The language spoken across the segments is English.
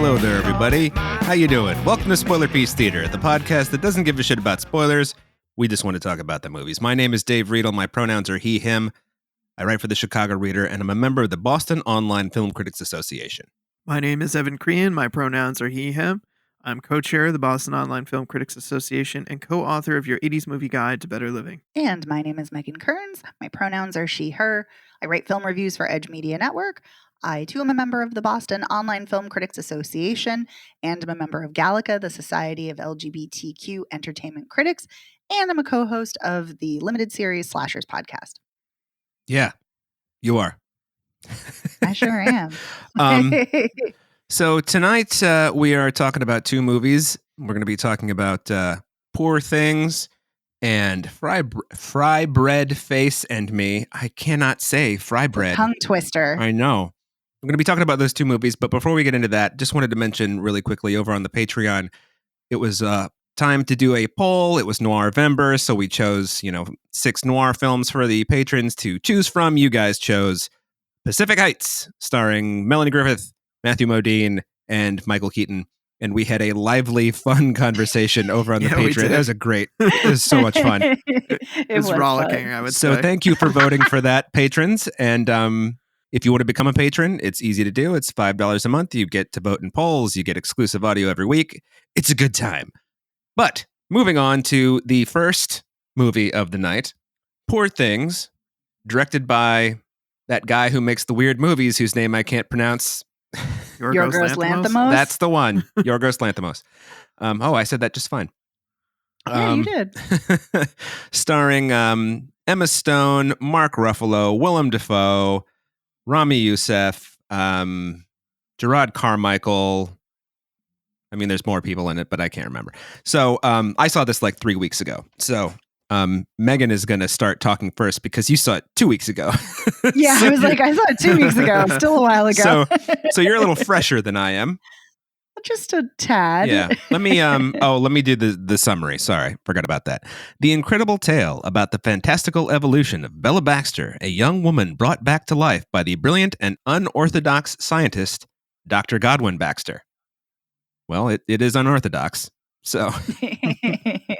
Hello there, everybody. How you doing? Welcome to Spoiler Piece Theater, the podcast that doesn't give a shit about spoilers. We just want to talk about the movies. My name is Dave Riedel. My pronouns are he, him. I write for the Chicago Reader, and I'm a member of the Boston Online Film Critics Association. My name is Evan Crean. My pronouns are he, him. I'm co-chair of the Boston Online Film Critics Association and co-author of your 80s Movie Guide to Better Living. And my name is Megan Kearns. My pronouns are she, her. I write film reviews for Edge Media Network. I, too, am a member of the Boston Online Film Critics Association, and I'm a member of Gallica, the Society of LGBTQ Entertainment Critics, and I'm a co-host of the limited series Slashers podcast. Yeah, you are. I sure am. So tonight we are talking about two movies. We're going to be talking about Poor Things and Frybread, Face and Me. I cannot say Frybread. Tongue twister. I know. I'm going to be talking about those two movies, but before we get into that, just wanted to mention really quickly over on the Patreon, it was time to do a poll. It was Noirvember, so we chose, 6 noir films for the patrons to choose from. You guys chose Pacific Heights, starring Melanie Griffith, Matthew Modine, and Michael Keaton. And we had a lively, fun conversation over on the Patreon. It was so much fun. It was rollicking, fun. I would say. So thank you for voting for that, patrons. And if you want to become a patron, it's easy to do. It's $5 a month. You get to vote in polls. You get exclusive audio every week. It's a good time. But moving on to the first movie of the night, Poor Things, directed by that guy who makes the weird movies whose name I can't pronounce. Yorgos Lanthimos? That's the one. Yorgos Lanthimos. I said that just fine. Yeah, you did. Starring Emma Stone, Mark Ruffalo, Willem Dafoe, Rami Youssef, Gerard Carmichael. I mean, there's more people in it, but I can't remember. So I saw this like 3 weeks ago. So Megan is going to start talking first because you saw it 2 weeks ago. Yeah, I was like, I saw it 2 weeks ago. Still a while ago. So you're a little fresher than I am. Just a tad. Yeah. Let me do the summary. Sorry, forgot about that. The incredible tale about the fantastical evolution of Bella Baxter, a young woman brought back to life by the brilliant and unorthodox scientist, Dr. Godwin Baxter. Well, it is unorthodox. So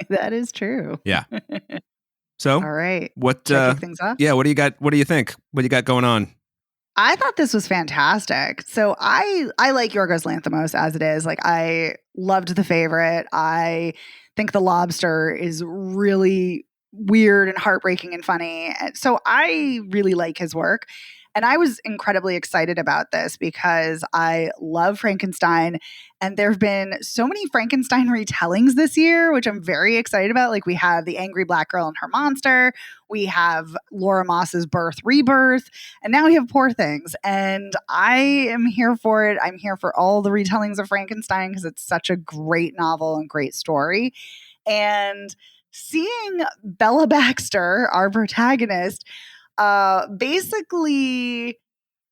that is true. Yeah. So all right. What kick things off? Yeah, what do you got? What do you think? What do you got going on? I thought this was fantastic. So I like Yorgos Lanthimos as it is. Like, I loved The Favorite. I think The Lobster is really weird and heartbreaking and funny. So I really like his work. And I was incredibly excited about this because I love Frankenstein. And there have been so many Frankenstein retellings this year, which I'm very excited about. Like, we have The Angry Black Girl and Her Monster. We have Laura Moss's Birth, Rebirth. And now we have Poor Things. And I am here for it. I'm here for all the retellings of Frankenstein because it's such a great novel and great story. And seeing Bella Baxter, our protagonist, basically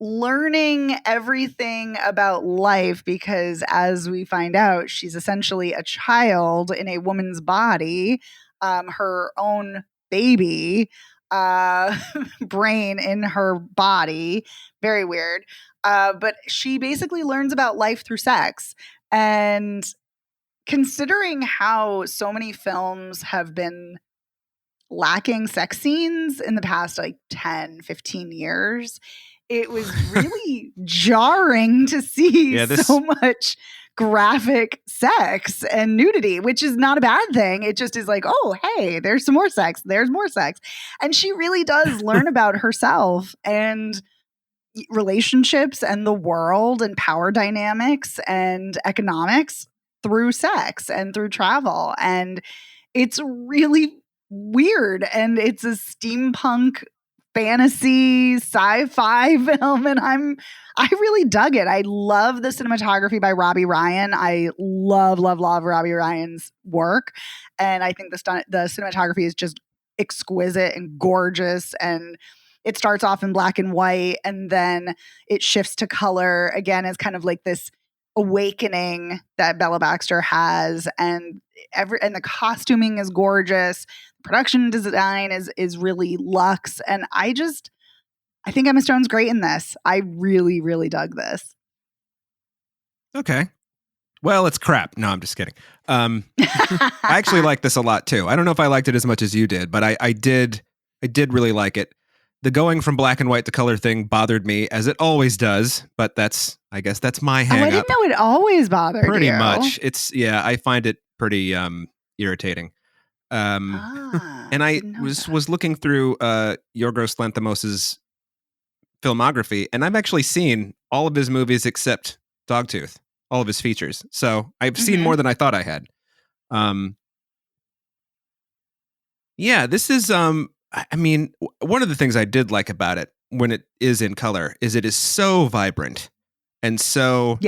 learning everything about life because, as we find out, she's essentially a child in a woman's body, her own baby brain in her body. Very weird. But she basically learns about life through sex. And considering how so many films have been lacking sex scenes in the past like 10, 15 years, it was really jarring to see so much graphic sex and nudity, which is not a bad thing. It just is like, oh, hey, there's some more sex. There's more sex. And she really does learn about herself and relationships and the world and power dynamics and economics through sex and through travel. And it's really weird, and it's a steampunk fantasy sci-fi film, and I really dug it. I love the cinematography by Robbie Ryan. I love Robbie Ryan's work, and I think the cinematography is just exquisite and gorgeous. And it starts off in black and white, and then it shifts to color again as kind of like this awakening that Bella Baxter has, and the costuming is gorgeous. Production design is really luxe, and I think Emma Stone's great in this. I really, really dug this. Okay. Well, it's crap. No, I'm just kidding. I actually like this a lot too. I don't know if I liked it as much as you did, but I did really like it. The going from black and white to color thing bothered me, as it always does, but I guess that's my hang I up. didn't know it always bothered Pretty you. much. I find it pretty irritating. And I was looking through Yorgos Lanthimos' filmography, and I've actually seen all of his movies except Dogtooth, all of his features. So I've seen more than I thought I had. This is I mean, one of the things I did like about it when it is in color is it is so vibrant and so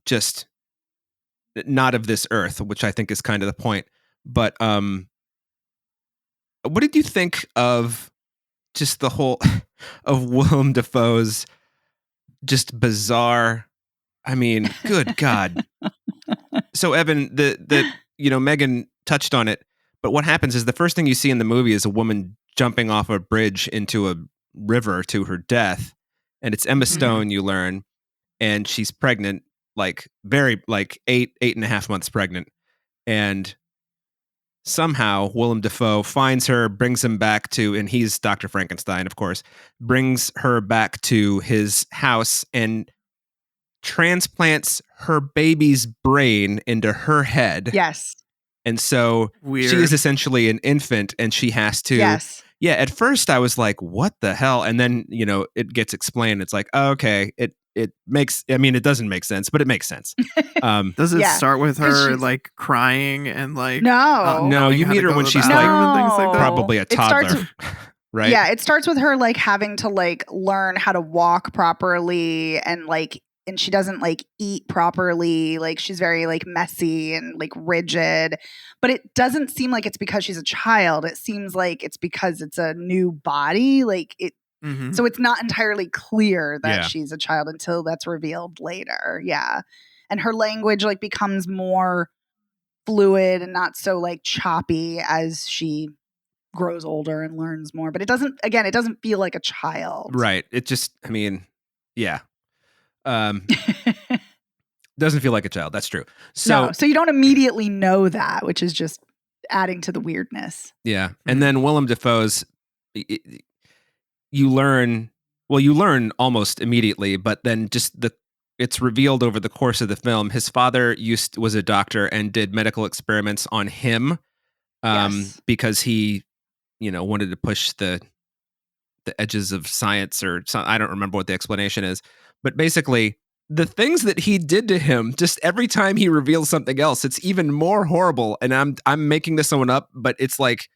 just not of this earth, which I think is kind of the point. But what did you think of just the whole of Willem Dafoe's just bizarre? I mean, good God. So Evan, Megan touched on it, but what happens is the first thing you see in the movie is a woman jumping off a bridge into a river to her death, and it's Emma Stone, you learn, and she's pregnant, like 8.5 months pregnant, and somehow Willem Dafoe finds her, brings him back to, and he's Dr. Frankenstein, of course, brings her back to his house and transplants her baby's brain into her head. Yes. And so she is essentially an infant, and she has to. Yes. Yeah. At first, I was like, "What the hell?" And then it gets explained. It's like, oh, okay, it makes. I mean, it doesn't make sense, but it makes sense. Does it start with her like crying and like? No, you meet her when she's like probably a toddler. Right? Yeah, it starts with her like having to like learn how to walk properly and she doesn't like eat properly. Like she's very like messy and like rigid, but it doesn't seem like it's because she's a child. It seems like it's because it's a new body. Like it. So it's not entirely clear that she's a child until that's revealed later. Yeah. And her language like becomes more fluid and not so like choppy as she grows older and learns more. But it doesn't feel like a child. Right. It just, I mean, yeah. Doesn't feel like a child. That's true. So you don't immediately know that, which is just adding to the weirdness. Yeah. And then Willem Dafoe's, you learn almost immediately, but then just it's revealed over the course of the film. His father was a doctor and did medical experiments on him because he, wanted to push the edges of science or something. I don't remember what the explanation is. But basically, the things that he did to him, just every time he reveals something else, it's even more horrible. And I'm making this one up, but it's like,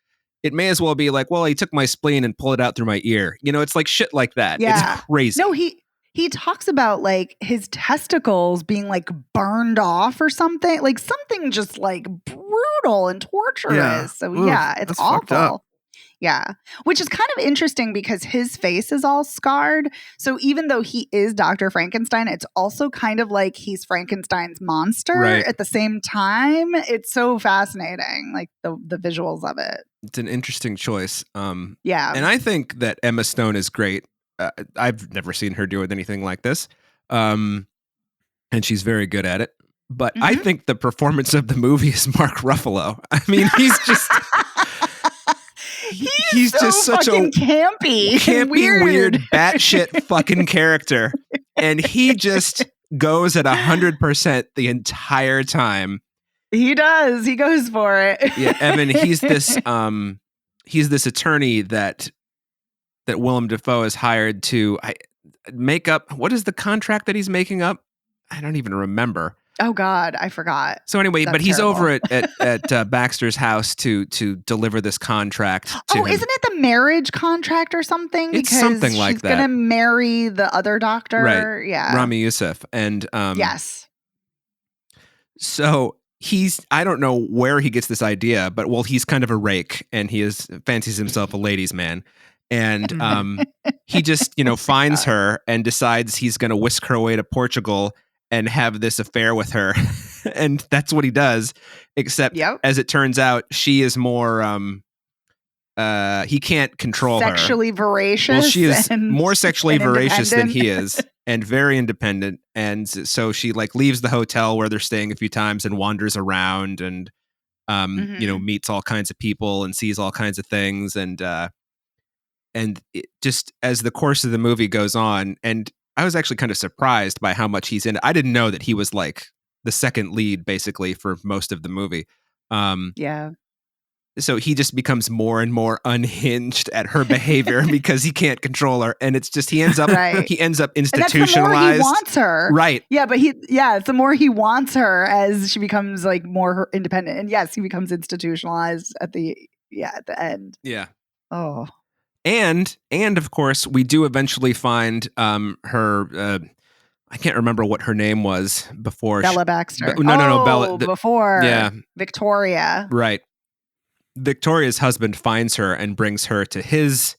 it may as well be like, well, he took my spleen and pulled it out through my ear. It's like shit like that. Yeah. It's crazy. No, he talks about like his testicles being like burned off or something, like something just like brutal and torturous. Yeah. So it's awful. Yeah. Which is kind of interesting because his face is all scarred. So even though he is Dr. Frankenstein, it's also kind of like he's Frankenstein's monster at the same time. It's so fascinating, like the visuals of it. It's an interesting choice. Yeah. And I think that Emma Stone is great. I've never seen her do anything like this. And she's very good at it. But I think the performance of the movie is Mark Ruffalo. I mean, he's just... He's so just such a campy, weird, batshit fucking character, and he just goes at 100% the entire time. He does. He goes for it. Yeah, Evan. He's this attorney that Willem Dafoe is hired to make up. What is the contract that he's making up? I don't even remember. Oh God, I forgot. So anyway, That's but he's terrible. over at Baxter's house to deliver this contract to him. Isn't it the marriage contract or something? It's something like she's that. Gonna marry the other doctor, right? Yeah, Rami Youssef, and yes. So I don't know where he gets this idea, but he's kind of a rake, and he fancies himself a ladies' man. And he just finds her and decides he's going to whisk her away to Portugal and have this affair with her. And that's what he does, except as it turns out, she is more he can't control sexually her. voracious. Well, she is more sexually voracious than he is. and very independent. And so she like leaves the hotel where they're staying a few times and wanders around and, meets all kinds of people and sees all kinds of things. And it just as the course of the movie goes on, and I was actually kind of surprised by how much he's in it. I didn't know that he was like the second lead basically for most of the movie. Yeah. So he just becomes more and more unhinged at her behavior because he can't control her, and it's just he ends up institutionalized. And that's the more he wants her, right? Yeah, but it's the more he wants her as she becomes like more independent, and yes, he becomes institutionalized at the end. Yeah. Oh. And of course, we do eventually find her. I can't remember what her name was before. Bella Baxter. No, Bella. Before. Yeah. Victoria. Right. Victoria's husband finds her and brings her to his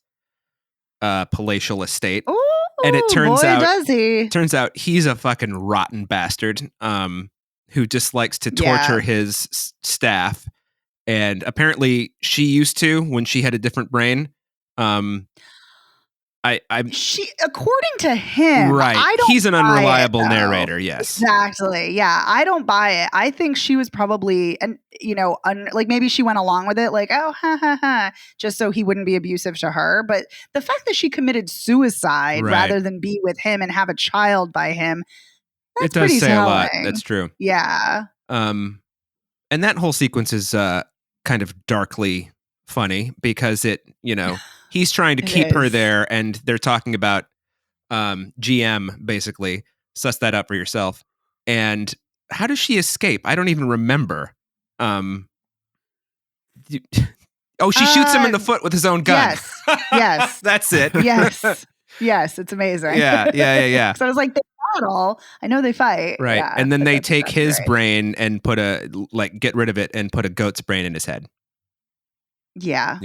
palatial estate. Ooh, and it turns out he's a fucking rotten bastard who just likes to torture his staff. And apparently she used to when she had a different brain. She, according to him, right? He's an unreliable narrator. Yes, exactly. Yeah, I don't buy it. I think she was probably, and like maybe she went along with it, like ha ha ha, just so he wouldn't be abusive to her. But the fact that she committed suicide rather than be with him and have a child by him, that's it does pretty say telling. a lot. That's true. Yeah. And that whole sequence is kind of darkly funny because he's trying to keep her there, and they're talking about GM, basically. Suss that up for yourself. And how does she escape? I don't even remember. She shoots him in the foot with his own gun. Yes. That's it. Yes, it's amazing. Yeah. So I was like, they battle. I know they fight. Right. Yeah, and then they take his brain and get rid of it and put a goat's brain in his head. Yeah.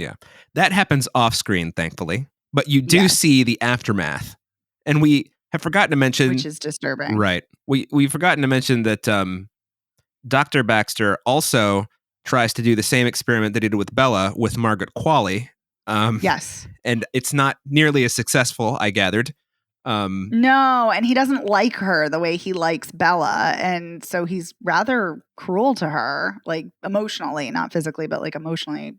That happens off screen, thankfully. But you do see the aftermath. And we have forgotten to mention, which is disturbing. Right. We've forgotten to mention that Dr. Baxter also tries to do the same experiment that he did with Bella with Margaret Qualley. Yes. And it's not nearly as successful, I gathered. No, and he doesn't like her the way he likes Bella. And so he's rather cruel to her, like emotionally, not physically, but like emotionally,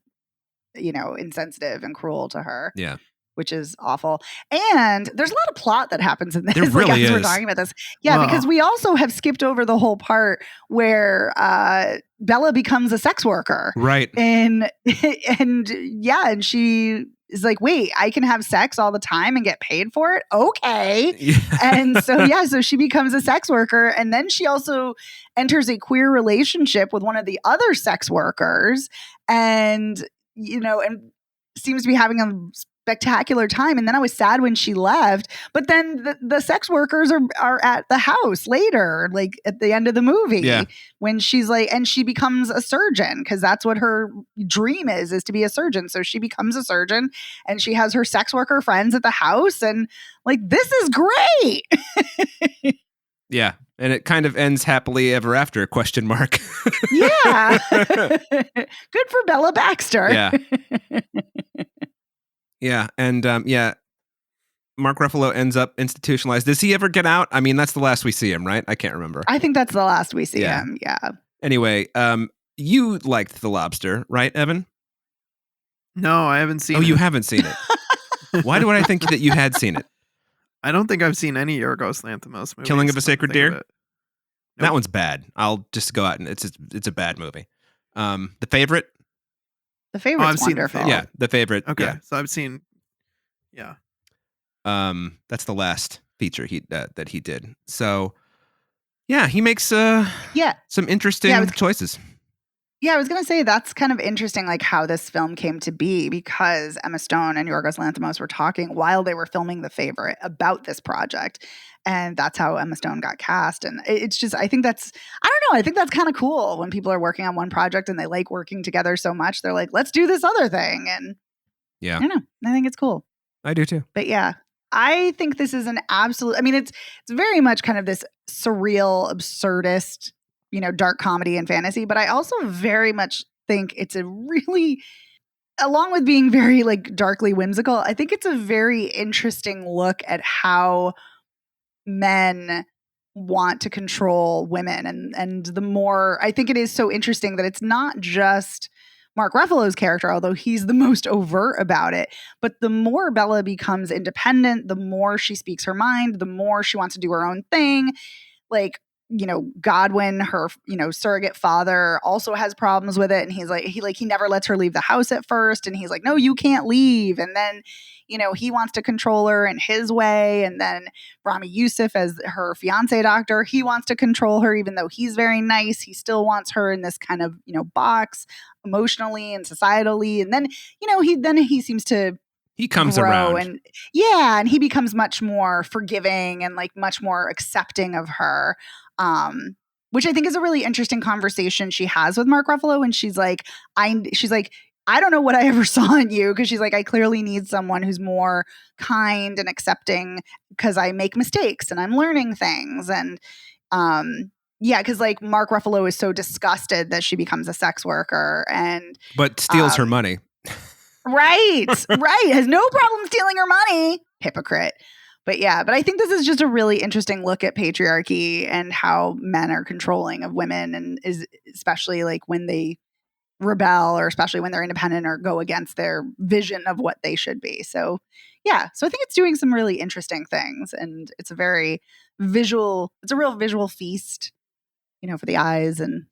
insensitive and cruel to her. Yeah. Which is awful. And there's a lot of plot that happens in this. There really is. We're talking about this. Yeah, because we also have skipped over the whole part where Bella becomes a sex worker. Right. And she is like, wait, I can have sex all the time and get paid for it? Okay. Yeah. And so she becomes a sex worker. And then she also enters a queer relationship with one of the other sex workers and seems to be having a spectacular time. And then I was sad when she left, but then the sex workers are at the house later, like at the end of the movie, when she's like, and she becomes a surgeon because that's what her dream is to be a surgeon. So she becomes a surgeon and she has her sex worker friends at the house and like, this is great. Yeah. And it kind of ends happily ever after, ? Yeah. Good for Bella Baxter. Yeah. Yeah. And Mark Ruffalo ends up institutionalized. Does he ever get out? I mean, that's the last we see him, right? I can't remember. I think that's the last we see him. Yeah. Anyway, you liked The Lobster, right, Evan? No, I haven't seen it. Oh, you haven't seen it. Why would I think that you had seen it? I don't think I've seen any Yorgos Lanthimos movies. Killing of a Sacred Deer? Nope. That one's bad. I'll just go out and it's a bad movie. The Favorite? The Favorite's I've seen wonderful. Yeah, The Favorite. Okay, yeah. so I've seen. Yeah. That's the last feature that he did. So, yeah, he makes some interesting choices. Yeah, I was going to say that's kind of interesting, like how this film came to be, because Emma Stone and Yorgos Lanthimos were talking while they were filming The Favorite about this project. And that's how Emma Stone got cast. And it's just, I think that's kind of cool when people are working on one project and they like working together so much. They're like, let's do this other thing. And yeah, I don't know. I think it's cool. I do too. But yeah, I think this is an absolute, I mean, it's very much kind of this surreal, absurdist, dark comedy and fantasy. But I also very much think it's a really, along with being very like darkly whimsical, I think it's a very interesting look at how men want to control women. And the more, I think it is so interesting that it's not just Mark Ruffalo's character, although he's the most overt about it. But the more Bella becomes independent, the more she speaks her mind, the more she wants to do her own thing. Like, Godwin, her, surrogate father, also has problems with it. And he's like, he never lets her leave the house at first. And he's like, no, you can't leave. And then, he wants to control her in his way. And then Rami Youssef, as her fiance doctor, he wants to control her, even though he's very nice. He still wants her in this kind of, box emotionally and societally. And then, he seems to he comes grow around. And and he becomes much more forgiving and like much more accepting of her. Which I think is a really interesting conversation she has with Mark Ruffalo. And she's like, I don't know what I ever saw in you. Cause she's like, I clearly need someone who's more kind and accepting because I make mistakes and I'm learning things. And, cause like Mark Ruffalo is so disgusted that she becomes a sex worker but steals her money. Right. Has no problem stealing her money. Hypocrite. But I think this is just a really interesting look at patriarchy and how men are controlling of women, and is especially like when they rebel, or especially when they're independent or go against their vision of what they should be. So I think it's doing some really interesting things, and it's a real visual feast, for the eyes. And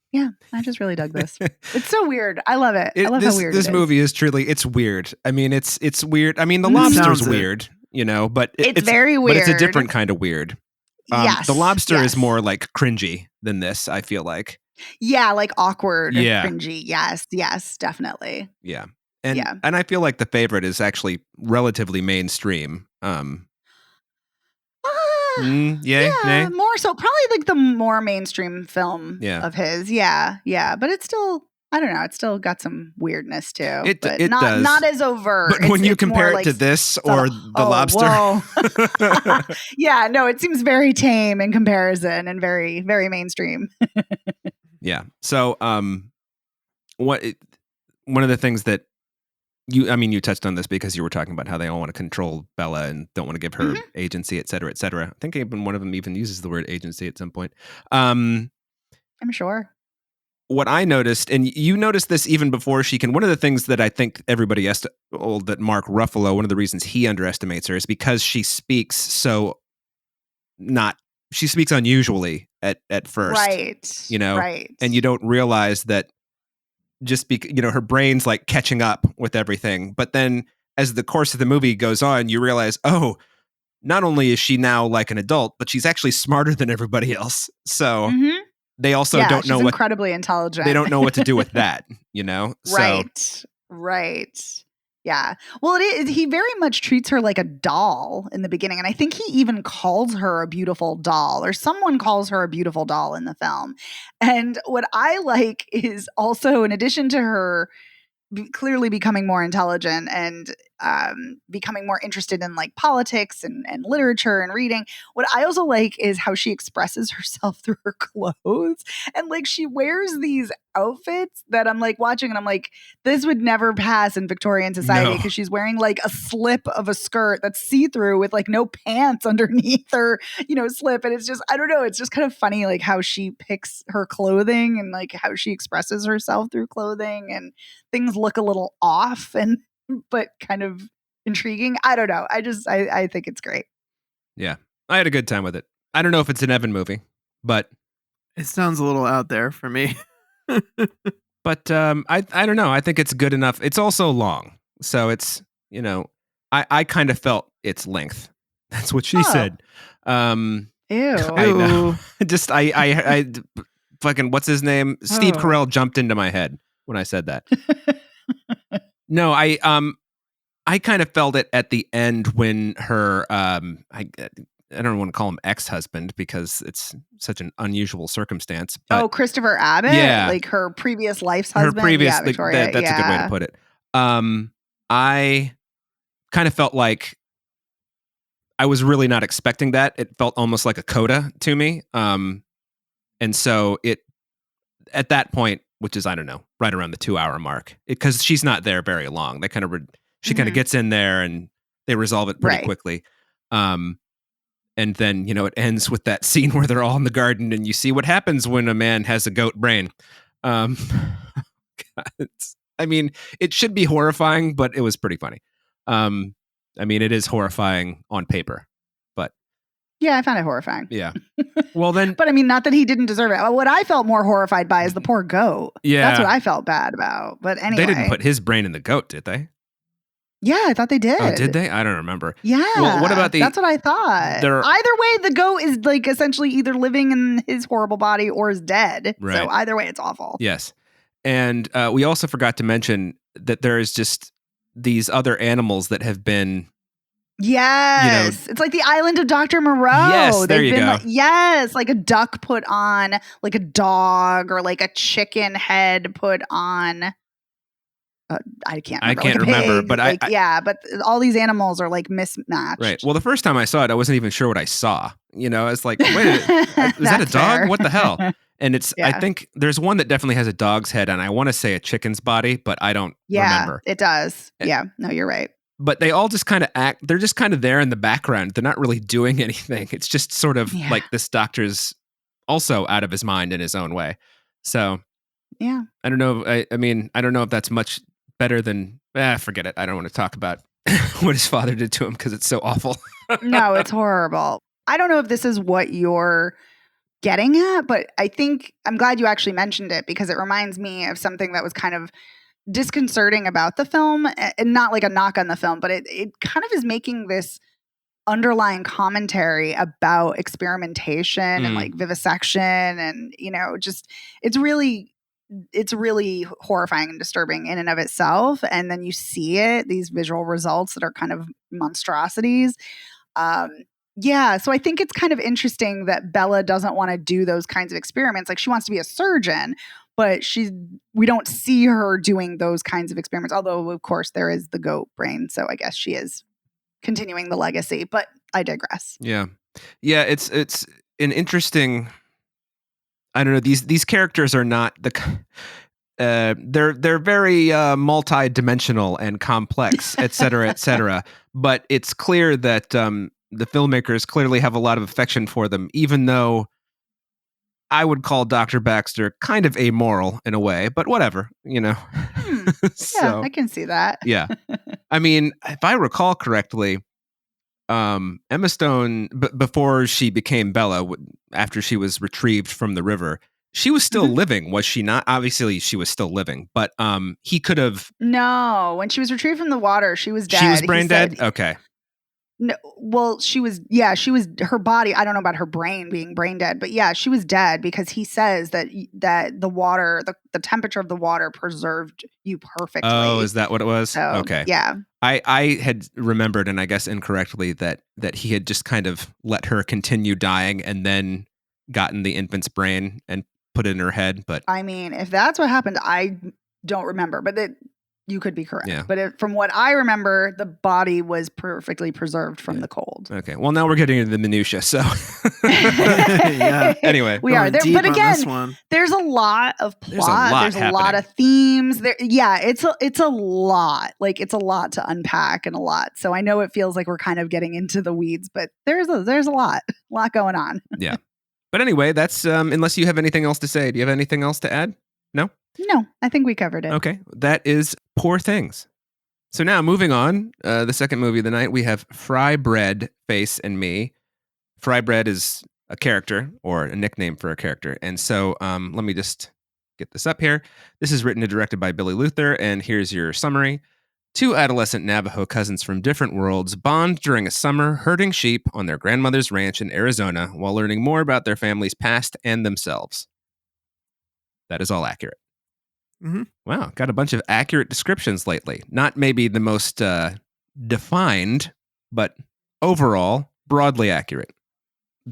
I just really dug this. It's so weird. I love it. I love how weird this movie is. Truly, it's weird. I mean, it's weird. I mean, The Lobster's weird, but it's very weird. But it's a different kind of weird. Yes. The Lobster is more like cringy than this, I feel like. Yeah, like awkward, cringy. Yes, definitely. Yeah. And I feel like The Favorite is actually relatively mainstream. Nay? More so, probably like the more mainstream film of his. Yeah, but it's still, I don't know, it's still got some weirdness too. It does. Not as overt. But when you compare it to this or The Lobster. Yeah, no, it seems very tame in comparison and very, very mainstream. Yeah. So one of the things that you touched on this because you were talking about how they all want to control Bella and don't want to give her agency, et cetera, et cetera. I think even one of them even uses the word agency at some point. I'm sure. What I noticed, and you noticed this even before one of the things that I think everybody that Mark Ruffalo, one of the reasons he underestimates her is because she speaks she speaks unusually at first. Right. Right. And you don't realize that just her brain's like catching up with everything. But then as the course of the movie goes on, you realize, oh, not only is she now like an adult, but she's actually smarter than everybody else. So they also don't know she's incredibly intelligent. They don't know what to do with that, Right. Yeah. Well, he very much treats her like a doll in the beginning. And I think he even calls her a beautiful doll, or someone calls her a beautiful doll in the film. And what I like is also, in addition to her clearly becoming more intelligent and becoming more interested in like politics and literature and reading, what I also like is how she expresses herself through her clothes. And like she wears these outfits that I'm like watching and I'm like, this would never pass in Victorian society, because she's wearing like a slip of a skirt that's see-through with like no pants underneath her, slip. And it's just, I don't know, it's just kind of funny like how she picks her clothing and like how she expresses herself through clothing, and things look a little off but kind of intriguing. I don't know. I think it's great. Yeah. I had a good time with it. I don't know if it's an Evan movie, but it sounds a little out there for me. But I don't know. I think it's good enough. It's also long. So it's, I kind of felt its length. That's what she said. Ew. I know. Just I fucking, what's his name? Steve Carell jumped into my head when I said that. No, I kind of felt it at the end when her I don't want to call him ex-husband because it's such an unusual circumstance. But Christopher Abbott? Yeah. Like her previous life's husband? Her previous, Victoria. that's a good way to put it. I kind of felt like I was really not expecting that. It felt almost like a coda to me. And so at that point, which is, I don't know, right around the 2-hour mark, because she's not there very long. They kind of, she kind of gets in there and they resolve it pretty quickly. And then, it ends with that scene where they're all in the garden and you see what happens when a man has a goat brain. God, it should be horrifying, but it was pretty funny. It is horrifying on paper, but. Yeah, I found it horrifying. Yeah. Well, then. But not that he didn't deserve it. What I felt more horrified by is the poor goat. Yeah. That's what I felt bad about. But anyway. They didn't put his brain in the goat, did they? Yeah, I thought they did. Oh, did they? I don't remember. Yeah. Well, what about That's what I thought. Either way, the goat is like essentially either living in his horrible body or is dead. Right. So either way, it's awful. Yes. And we also forgot to mention that there is just these other animals that have been. Yes. It's like the island of Dr. Moreau. Yes, there you go. Yes, like a duck put on, like a dog, or like a chicken head put on. I can't remember. But but all these animals are like mismatched. Right. Well, the first time I saw it, I wasn't even sure what I saw. I was like, wait, is that a dog? Fair. What the hell? And I think there's one that definitely has a dog's head, and I want to say a chicken's body, but I don't remember. It does. Yeah, no, you're right. But they all just kind of act, they're just kind of there in the background. They're not really doing anything. It's just sort of like this doctor's also out of his mind in his own way. So, yeah. I don't know. I don't know if that's much better than, forget it. I don't want to talk about what his father did to him because it's so awful. No, it's horrible. I don't know if this is what you're getting at, but I think I'm glad you actually mentioned it because it reminds me of something that was kind of disconcerting about the film, and not like a knock on the film, but it kind of is making this underlying commentary about experimentation and like vivisection and just it's really horrifying and disturbing in and of itself. And then you see these visual results that are kind of monstrosities. So I think it's kind of interesting that Bella doesn't want to do those kinds of experiments. Like she wants to be a surgeon, but we don't see her doing those kinds of experiments. Although of course there is the goat brain. So I guess she is continuing the legacy, but I digress. Yeah. Yeah. It's an interesting, I don't know. These characters are not they're very multi-dimensional and complex, et cetera, but it's clear that the filmmakers clearly have a lot of affection for them, even though I would call Dr. Baxter kind of amoral in a way, but whatever, So, I can see that. Yeah. If I recall correctly, Emma Stone, before she became Bella, after she was retrieved from the river, she was still living, was she not? Obviously, she was still living, but he could have. No, when she was retrieved from the water, she was dead. She was brain dead? Okay. No, well, she was her body. I don't know about her brain being brain dead, but yeah, she was dead because he says that the water, the temperature of the water preserved you perfectly. Oh, is that what it was? So, okay. Yeah. I had remembered, and I guess incorrectly, that he had just kind of let her continue dying and then gotten the infant's brain and put it in her head. But if that's what happened, I don't remember, but you could be correct. Yeah. But from what I remember, the body was perfectly preserved from the cold. Okay. Well, now we're getting into the minutia. So anyway, we are there. But again, there's a lot of plot. There's a lot of themes. It's a lot. Like it's a lot to unpack and a lot. So I know it feels like we're kind of getting into the weeds, but there's a lot going on. Yeah. But anyway, that's unless you have anything else to say. Do you have anything else to add? No? No, I think we covered it. Okay. That is Poor Things. So now moving on, the second movie of the night, we have Frybread, Face and Me. Frybread is a character or a nickname for a character. And so let me just get this up here. This is written and directed by Billy Luther. And here's your summary. Two adolescent Navajo cousins from different worlds bond during a summer herding sheep on their grandmother's ranch in Arizona while learning more about their family's past and themselves. That is all accurate. Mm-hmm. Wow, got a bunch of accurate descriptions lately. Not maybe the most defined, but overall, broadly accurate.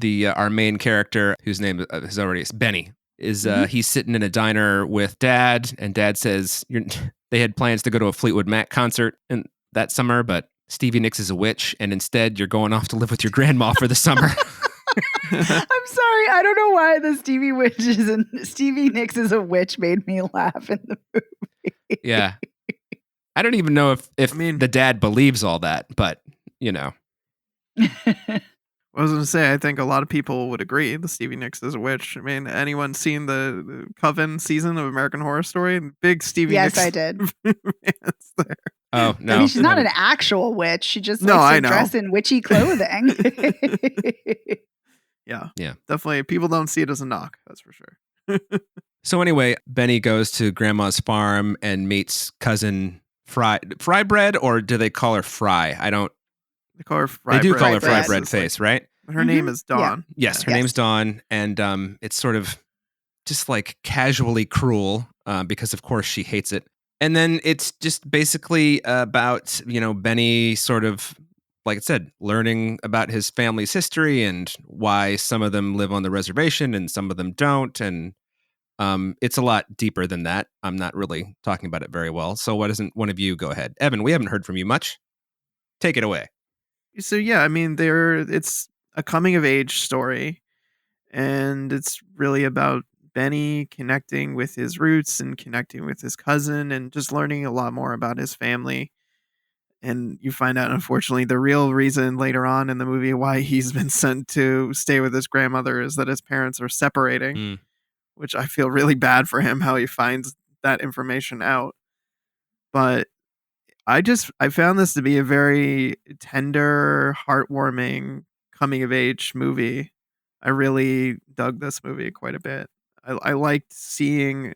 Our main character, whose name is already Benny, is he's sitting in a diner with Dad, and Dad says they had plans to go to a Fleetwood Mac concert that summer, but Stevie Nicks is a witch, and instead you're going off to live with your grandma for the summer. I'm sorry. I don't know why the Stevie Nicks is a witch made me laugh in the movie. Yeah. I don't even know if the dad believes all that, but I was going to say, I think a lot of people would agree that Stevie Nicks is a witch. I mean, anyone seen the Coven season of American Horror Story? Big Stevie Yes, Nicks I did. fans there. Oh, I no. mean, she's not haven't. an actual witch. She just No, likes I to know. dress in witchy clothing. Yeah. Yeah. Definitely. People don't see it as a knock. That's for sure. So anyway, Benny goes to Grandma's farm and meets cousin Frybread, or do they call her Fry? I don't. They call her They do Frybread call her Frybread. Frybread It's like- Face, right? her name Mhm. is Dawn. Yes, her Yes. name's Dawn, and it's sort of just like casually cruel because, of course, she hates it. And then it's just basically about Benny sort of, like I said, learning about his family's history and why some of them live on the reservation and some of them don't, and it's a lot deeper than that. I'm not really talking about it very well. So why doesn't one of you go ahead? Evan, we haven't heard from you much. Take it away. So yeah, I mean, it's a coming of age story, and it's really about Benny connecting with his roots and connecting with his cousin, and just learning a lot more about his family. And you find out, unfortunately, the real reason later on in the movie why he's been sent to stay with his grandmother is that his parents are separating, Mm. which I feel really bad for him how he finds that information out. But I found this to be a very tender, heartwarming coming of age movie. I really dug this movie quite a bit. I liked seeing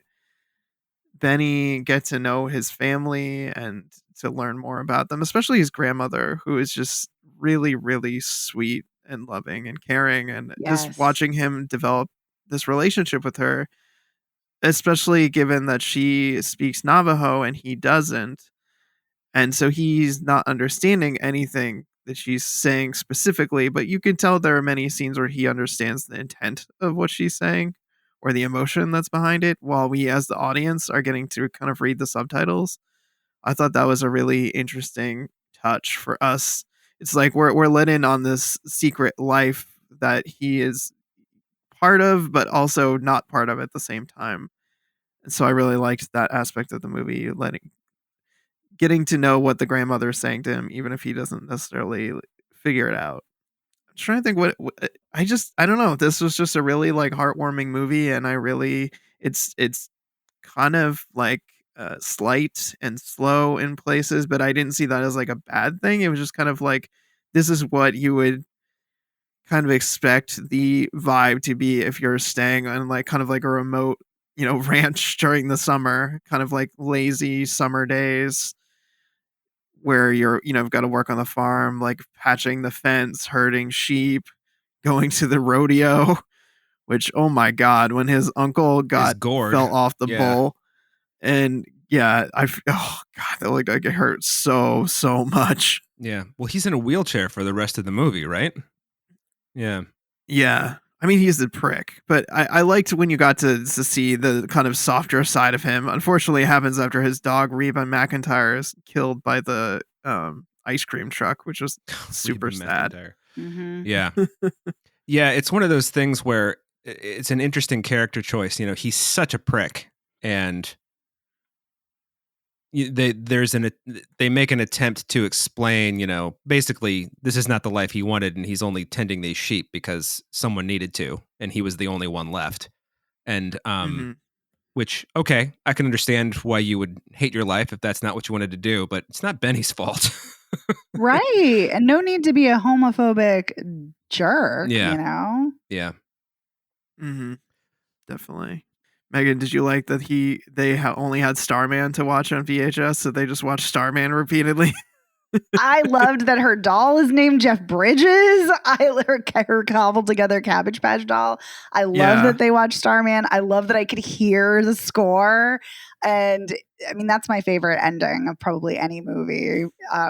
Benny get to know his family and to learn more about them, especially his grandmother, who is just really, really sweet and loving and caring. And just Yes. watching him develop this relationship with her, especially given that she speaks Navajo and he doesn't. And so he's not understanding anything that she's saying specifically, but you can tell there are many scenes where he understands the intent of what she's saying or the emotion that's behind it, while we as the audience are getting to kind of read the subtitles. I thought that was a really interesting touch for us. It's like we're let in on this secret life that he is part of, but also not part of at the same time. And so I really liked that aspect of the movie, getting to know what the grandmother is saying to him, even if he doesn't necessarily figure it out. I'm trying to think I don't know. This was just a really like heartwarming movie, and it's kind of like slight and slow in places, but I didn't see that as like a bad thing. It was just kind of like this is what you would kind of expect the vibe to be if you're staying on like kind of like a remote, ranch during the summer, kind of like lazy summer days where you've got to work on the farm, like patching the fence, herding sheep, going to the rodeo, which, oh my God, when his uncle gourd. fell off the Yeah. bull. And yeah, oh God, that looked like it hurt so, so much. Yeah. Well, he's in a wheelchair for the rest of the movie, right? Yeah. Yeah. I mean, he's a prick, but I liked when you got to see the kind of softer side of him. Unfortunately, it happens after his dog, Reba McEntire, is killed by the ice cream truck, which was super Reba sad. McEntire. Mhm. Yeah. Yeah. It's one of those things where it's an interesting character choice. He's such a prick, and they make an attempt to explain, basically this is not the life he wanted, and he's only tending these sheep because someone needed to, and he was the only one left. And Mhm. which, okay, I can understand why you would hate your life if that's not what you wanted to do, but it's not Benny's fault. Right. And no need to be a homophobic jerk, Yeah. Yeah. Mhm. Definitely. Megan, did you like that they only had Starman to watch on VHS, so they just watched Starman repeatedly? I loved that her doll is named Jeff Bridges. Her cobbled together Cabbage Patch doll. I love Yeah. that they watched Starman. I love that I could hear the score. And I mean, that's my favorite ending of probably any movie,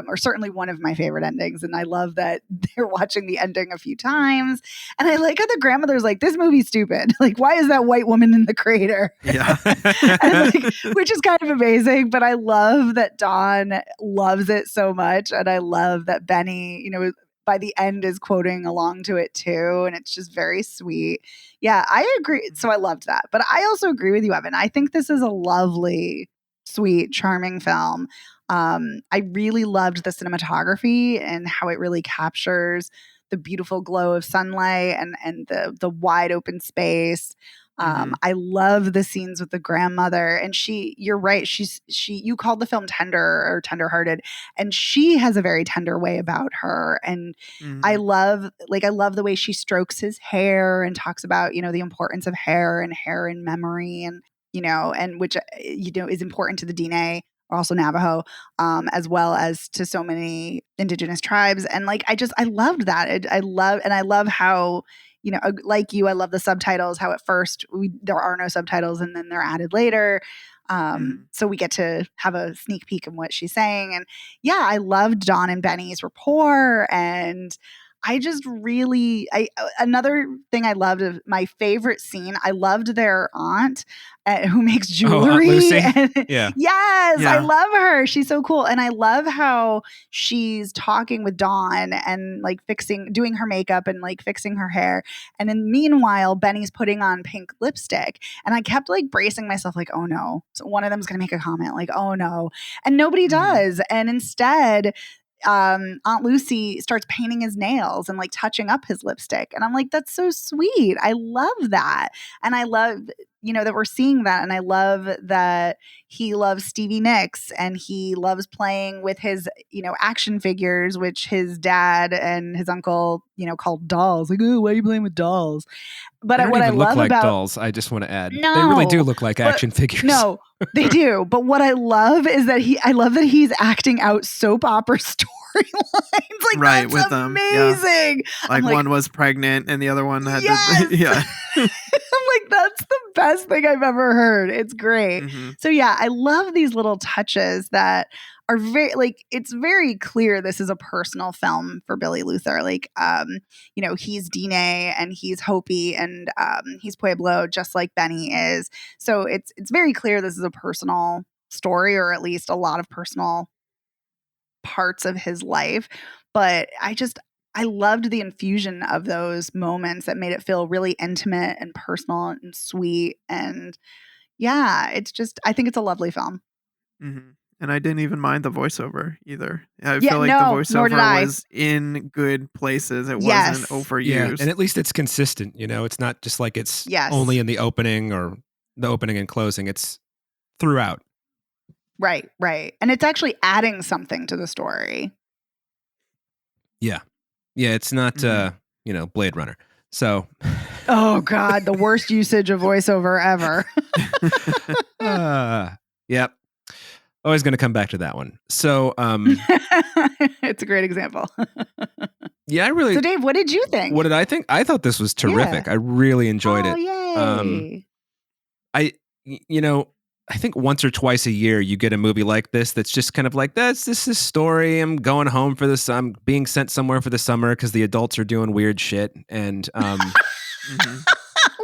or certainly one of my favorite endings. And I love that they're watching the ending a few times. And I like how the grandmother's like, this movie's stupid. Like, why is that white woman in the crater? Yeah. And which is kind of amazing, but I love that Dawn loves it so much, and I love that Benny, by the end is quoting along to it too, and it's just very sweet. Yeah, I agree. So I loved that, but I also agree with you, Evan. I think this is a lovely, sweet, charming film. I really loved the cinematography and how it really captures the beautiful glow of sunlight and the wide open space. I love the scenes with the grandmother, and you're right. You called the film tender or tenderhearted, and she has a very tender way about her. And I love the way she strokes his hair and talks about, the importance of hair and hair in memory, and, and which, is important to the Diné, also Navajo, as well as to so many indigenous tribes. And I loved that. I love how, like you, I love the subtitles, how at first there are no subtitles and then they're added later. So we get to have a sneak peek of what she's saying. And yeah, I loved Dawn and Benny's rapport. And I just really, another thing I loved, of my favorite scene, I loved their aunt who makes jewelry. Lucy? Yes, Yeah. I love her. She's so cool. And I love how she's talking with Dawn and doing her makeup and fixing her hair. And then meanwhile, Benny's putting on pink lipstick. And I kept bracing myself oh no. So one of them's going to make a comment oh no. And nobody does. And instead, Aunt Lucy starts painting his nails and touching up his lipstick. And I'm that's so sweet. I love that. And I love, that we're seeing that. And I love that he loves Stevie Nicks and he loves playing with his, action figures, which his dad and his uncle, called dolls. Oh, why are you playing with dolls? But they don't what even I look love like about dolls, I just want to add. No, they really do look like action figures. No, they do. But what I love is that I love that he's acting out soap opera storylines. Right, that's with them. Amazing. Yeah. One was pregnant and the other one had yes! to. Yeah. I'm that's the best thing I've ever heard. It's great. So yeah, I love these little touches that are very it's very clear this is a personal film for Billy Luther. He's Diné and he's Hopi and he's Pueblo, just like Benny is. So it's very clear this is a personal story, or at least a lot of personal parts of his life. But I loved the infusion of those moments that made it feel really intimate and personal and sweet. And yeah, I think it's a lovely film. And I didn't even mind the voiceover either. I Yeah, feel like no, the nor did voiceover I. was in good places. It Yes. wasn't overused. Yeah, and at least it's consistent. It's not just it's Yes. only in the opening or the opening and closing. It's throughout. Right. And it's actually adding something to the story. Yeah, it's not Blade Runner. So oh God, the worst usage of voiceover ever. Yep. Always going to come back to that one. So it's a great example. Yeah, I really. So Dave, what did you think? What did I think? I thought this was terrific. Yeah. I really enjoyed it. Yay. I think once or twice a year you get a movie like this that's just kind of this is a story. I'm going home for this. I'm being sent somewhere for the summer because the adults are doing weird shit. And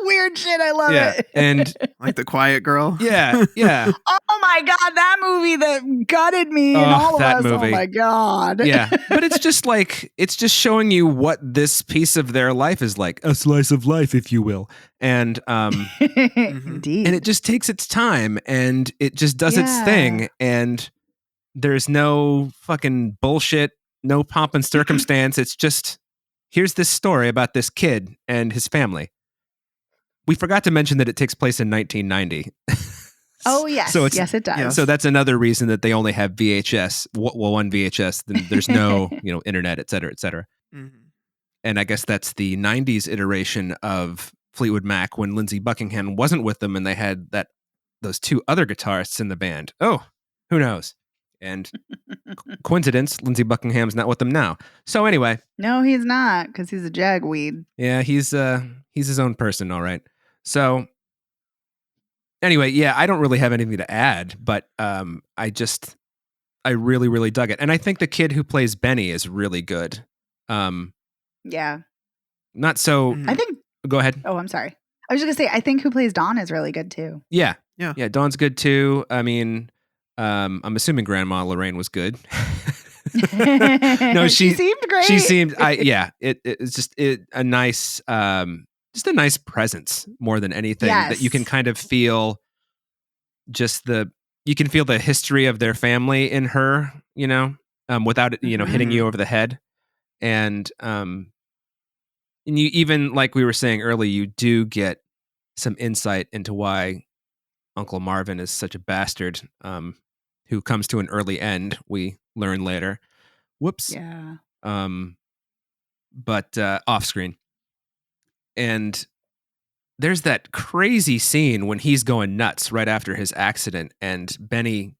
weird shit. I love it. And like The Quiet Girl. Yeah. Oh my God, that movie that gutted me and all of us. Movie. Oh my God. Yeah. But it's just it's just showing you what this piece of their life is like. A slice of life, if you will. And Indeed. And it just takes its time and it just does its thing. And there's no fucking bullshit, no pomp and circumstance. It's just, here's this story about this kid and his family. We forgot to mention that it takes place in 1990. Oh, yes. So yes, it does. Yes. So that's another reason that they only have VHS. Well, one VHS, then there's no internet, et cetera, et cetera. And I guess that's the 90s iteration of Fleetwood Mac when Lindsey Buckingham wasn't with them and they had those two other guitarists in the band. Oh, who knows? And coincidence, Lindsey Buckingham's not with them now. So anyway. No, he's not, because he's a jagweed. Yeah, he's his own person, all right. So anyway, yeah, I don't really have anything to add, but I really, really dug it. And I think the kid who plays Benny is really good. Yeah. Not so... I think... Go ahead. Oh, I'm sorry. I was just going to say, I think who plays Dawn is really good, too. Yeah, Dawn's good, too. I mean... I'm assuming Grandma Lorraine was good. No, she seemed great. She seemed, it's just a nice, just a nice presence more than anything that you can kind of feel. You can feel the history of their family in her, without it, hitting you over the head, and And you even, like we were saying earlier, you do get some insight into why Uncle Marvin is such a bastard, who comes to an early end, we learn later. Whoops. Yeah. But off screen. And there's that crazy scene when he's going nuts right after his accident, and Benny,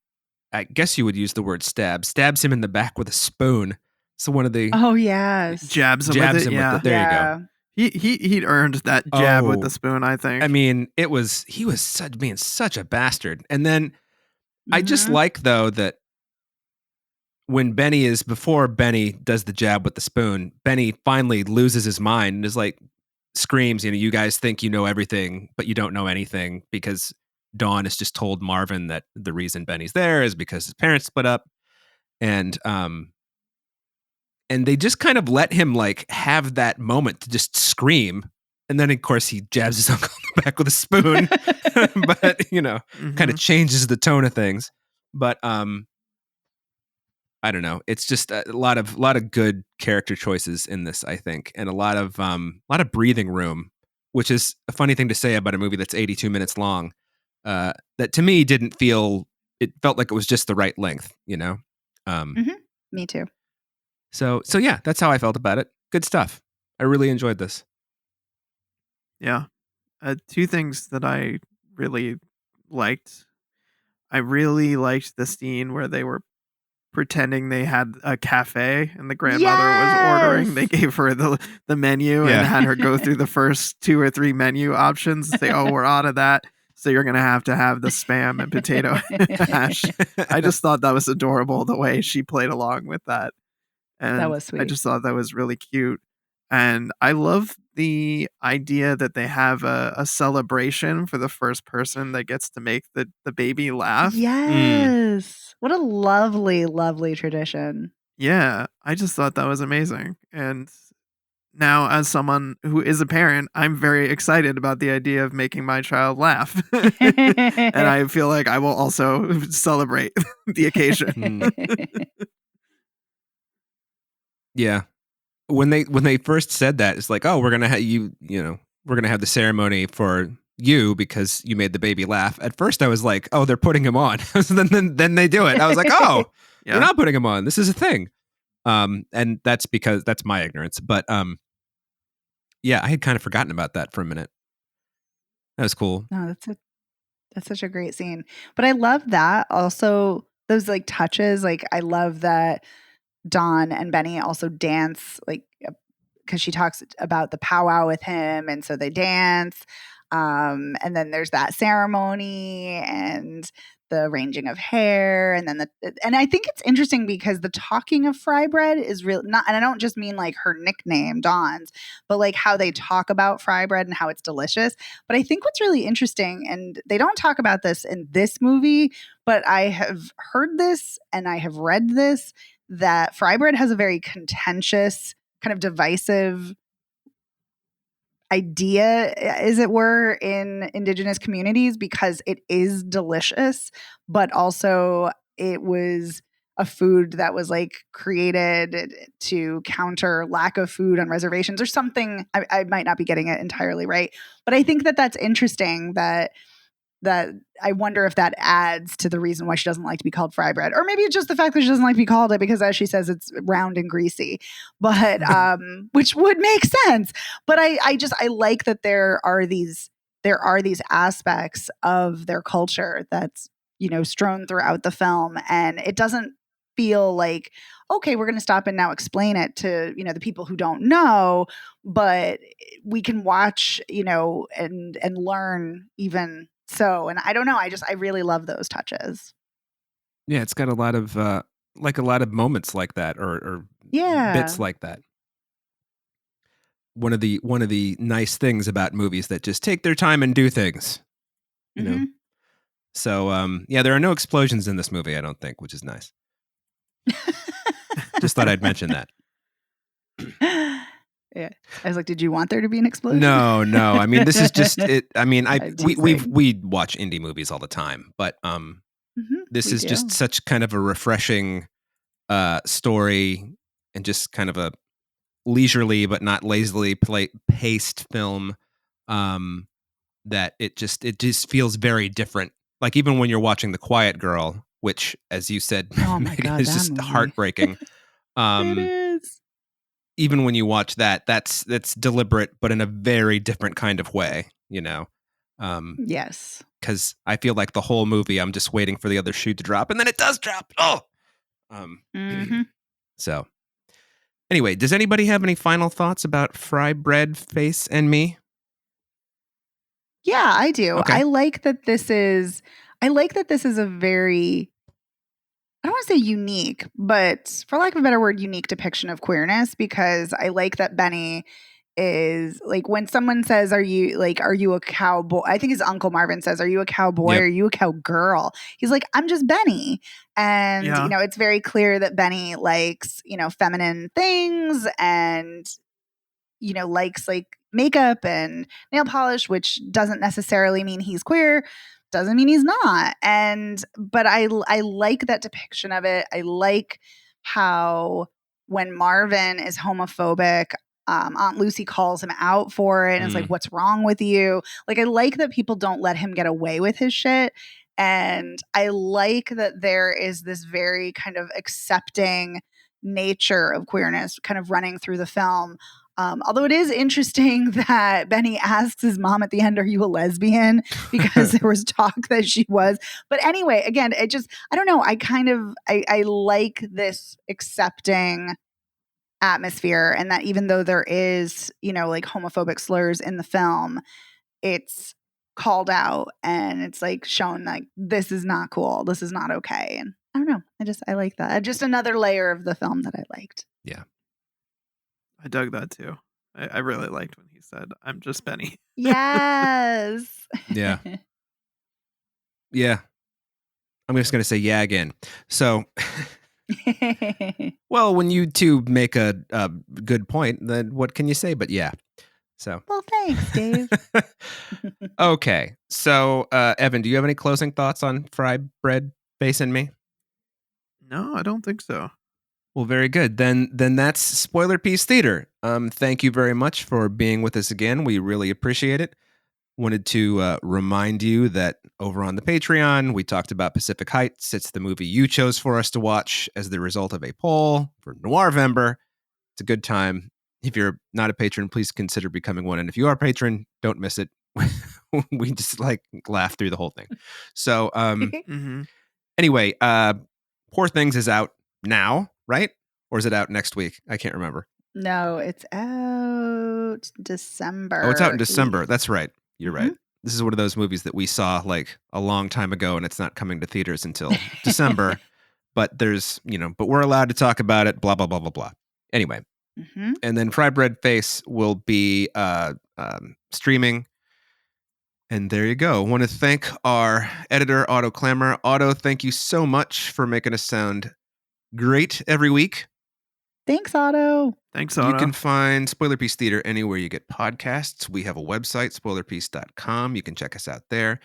I guess you would use the word stabs him in the back with a spoon. So one of the Oh yes. Jabs him jabs with it. him Yeah. with it. There you go. He'd earned that jab with Oh. the spoon, I think. I mean, he was being such a bastard. And then I just Mhm. like, though, that when before Benny does the jab with the spoon, Benny finally loses his mind and is like, screams, you guys think you know everything, but you don't know anything, because Dawn has just told Marvin that the reason Benny's there is because his parents split up. And they just kind of let him like have that moment to just scream. And then, of course, he jabs his uncle in the back with a spoon, but kind of changes the tone of things. But I don't know. It's just a lot of good character choices in this, I think, and a lot of breathing room, which is a funny thing to say about a movie that's 82 minutes long. That to me didn't feel. It felt like it was just the right length, Me too. So yeah, that's how I felt about it. Good stuff. I really enjoyed this. Yeah. Two things that I really liked. I really liked the scene where they were pretending they had a cafe and the grandmother was ordering. They gave her the menu and had her go through the first 2 or 3 menu options and say, "Oh, we're out of that. So you're going to have the spam and potato hash." I just thought that was adorable, the way she played along with that. And That was sweet. I just thought that was really cute. And I love the idea that they have a celebration for the first person that gets to make the baby laugh. Yes. What a lovely, lovely tradition. Yeah, I just thought that was amazing. And now, as someone who is a parent, I'm very excited about the idea of making my child laugh. And I feel like I will also celebrate the occasion. Yeah. When they first said that, it's like, "Oh, we're going to have we're going to have the ceremony for you because you made the baby laugh." At first I was like, "Oh, they're putting him on." then they do it. I was like, "Oh, Yeah. they're not putting him on. This is a thing." And that's because that's my ignorance, but yeah, I had kind of forgotten about that for a minute. That was cool. No, that's such a great scene. But I love that also, those like touches. Like I love that Dawn and Benny also dance, like, because she talks about the powwow with him, and so they dance. And then there's that ceremony and the arranging of hair, and then and I think it's interesting because the talking of Frybread is real, not, and I don't just mean like her nickname Dawn's, but like how they talk about Frybread and how it's delicious. But I think what's really interesting, and they don't talk about this in this movie, but I have heard this and I have read this, that Frybread has a very contentious, kind of divisive idea, as it were, in Indigenous communities, because it is delicious, but also it was a food that was like created to counter lack of food on reservations or something. I might not be getting it entirely right, but I think that that's interesting, that I wonder if that adds to the reason why she doesn't like to be called Frybread. Or maybe it's just the fact that she doesn't like to be called it because, as she says, it's round and greasy. But which would make sense. But I like that there are these aspects of their culture that's, strewn throughout the film, and it doesn't feel like, okay, we're going to stop and now explain it to, the people who don't know, but we can watch, and learn even so. And I don't know, I really love those touches. Yeah, it's got a lot of moments like that, or bits like that. One of the nice things about movies that just take their time and do things, you know. So yeah, there are no explosions in this movie, I don't think, which is nice. Just thought I'd mention that. Yeah, I was like, did you want there to be an explosion? No. I mean, this is just it. I mean, we watch indie movies all the time, but this is just such kind of a refreshing story, and just kind of a leisurely but not lazily paced film. That it just feels very different. Like even when you're watching The Quiet Girl, which, as you said, Oh my Megan, God, is that just movie. heartbreaking. It is. Even when you watch that's deliberate, but in a very different kind of way, you know. Yes. Because I feel like the whole movie, I'm just waiting for the other shoe to drop, and then it does drop. Oh, So, anyway, does anybody have any final thoughts about Frybread, Face, and Me? Yeah, I do. Okay. I like that this is a very, I don't want to say unique, but for lack of a better word, unique depiction of queerness, because I like that Benny is like, when someone says, are you a cowboy? I think his Uncle Marvin says, are you a cowboy? Yep. Or are you a cowgirl? He's like, I'm just Benny. And, Yeah. it's very clear that Benny likes, feminine things and, likes like makeup and nail polish, which doesn't necessarily mean he's queer, doesn't mean he's not. But I like that depiction of it. I like how when Marvin is homophobic, Aunt Lucy calls him out for it and it's like, what's wrong with you? Like, I like that people don't let him get away with his shit. And I like that there is this very kind of accepting nature of queerness kind of running through the film. Although it is interesting that Benny asks his mom at the end, are you a lesbian? Because there was talk that she was. But anyway, again, I don't know. I like this accepting atmosphere, and that even though there is, like homophobic slurs in the film, it's called out and it's like shown like, this is not cool. This is not okay. And I don't know. I like that. Just another layer of the film that I liked. Yeah. I dug that too. I really liked when he said, I'm just Benny. Yes. Yeah. Yeah. I'm just going to say yeah again. So, well, when you two make a good point, then what can you say but yeah? So. Well, thanks, Dave. Okay. So, Evan, do you have any closing thoughts on Frybread, Face, and Me? No, I don't think so. Well, very good. Then that's Spoiler Piece Theater. Thank you very much for being with us again. We really appreciate it. Wanted to remind you that over on the Patreon, we talked about Pacific Heights. It's the movie you chose for us to watch as the result of a poll for Noirvember. It's a good time. If you're not a patron, please consider becoming one. And if you are a patron, don't miss it. We just like laugh through the whole thing. So anyway, Poor Things is out now, right? Or is it out next week? I can't remember. No, it's out December. Oh, it's out in December. That's right. You're right. This is one of those movies that we saw like a long time ago, and it's not coming to theaters until December. But but we're allowed to talk about it, blah, blah, blah, blah, blah. Anyway. And then Frybread Face will be streaming. And there you go. I want to thank our editor, Otto Clamor. Otto, thank you so much for making us sound great every week. Thanks, Otto. Thanks, Otto. You can find Spoiler Piece Theater anywhere you get podcasts. We have a website, spoilerpiece.com. You can check us out there.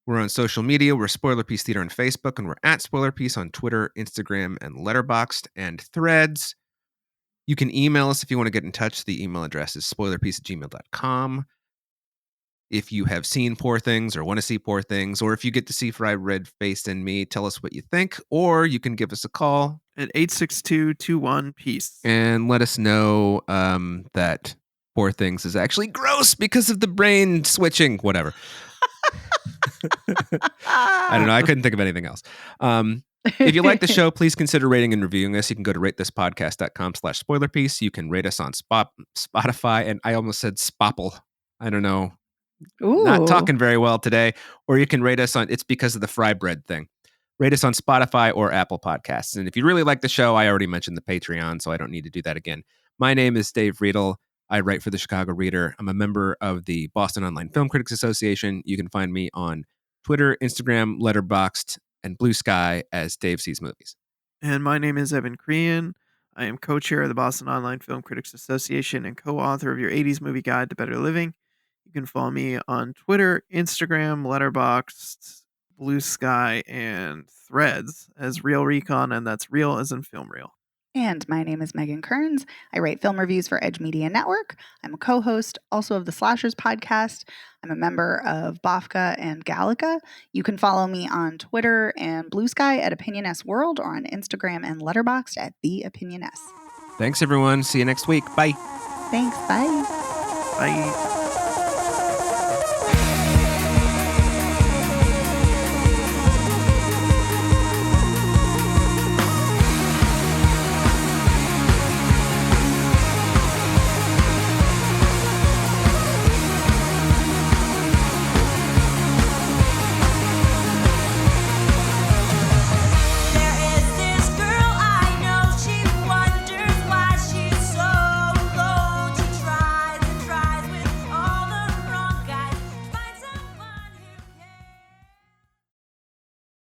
We're on social media. We're Spoiler Piece Theater on Facebook, and we're at Spoiler Piece on Twitter, Instagram, and Letterboxd, and Threads. You can email us if you want to get in touch. The email address is spoilerpiece@gmail.com. If you have seen Poor Things or want to see Poor Things, or if you get to see Frybread, Face, and Me, tell us what you think, or you can give us a call at 862-21-PEACE and let us know that Poor Things is actually gross because of the brain switching, whatever. I don't know. I couldn't think of anything else. If you like the show, please consider rating and reviewing us. You can go to ratethispodcast.com/spoilerpiece. You can rate us on Spotify, and I almost said Spopple. I don't know. Ooh. Not talking very well today. Or you can rate us on, it's because of the Frybread thing. Rate us on Spotify or Apple Podcasts. And if you really like the show, I already mentioned the Patreon, so I don't need to do that again. My name is Dave Riedel. I write for the Chicago Reader. I'm a member of the Boston Online Film Critics Association. You can find me on Twitter, Instagram, Letterboxd, and Blue Sky as Dave Sees Movies. And my name is Evan Crean. I am co-chair of the Boston Online Film Critics Association and co-author of your 80s Movie Guide to Better Living. You can follow me on Twitter, Instagram, Letterboxd, Blue Sky, and Threads as Real Recon, and that's real as in film reel. And my name is Megan Kearns. I write film reviews for Edge Media Network. I'm a co-host also of the Slashers podcast. I'm a member of BAFCA and Gallica. You can follow me on Twitter and Blue Sky at Opinion S World, or on Instagram and Letterboxd at The Opinion S. Thanks, everyone. See you next week. Bye. Thanks. Bye. Bye.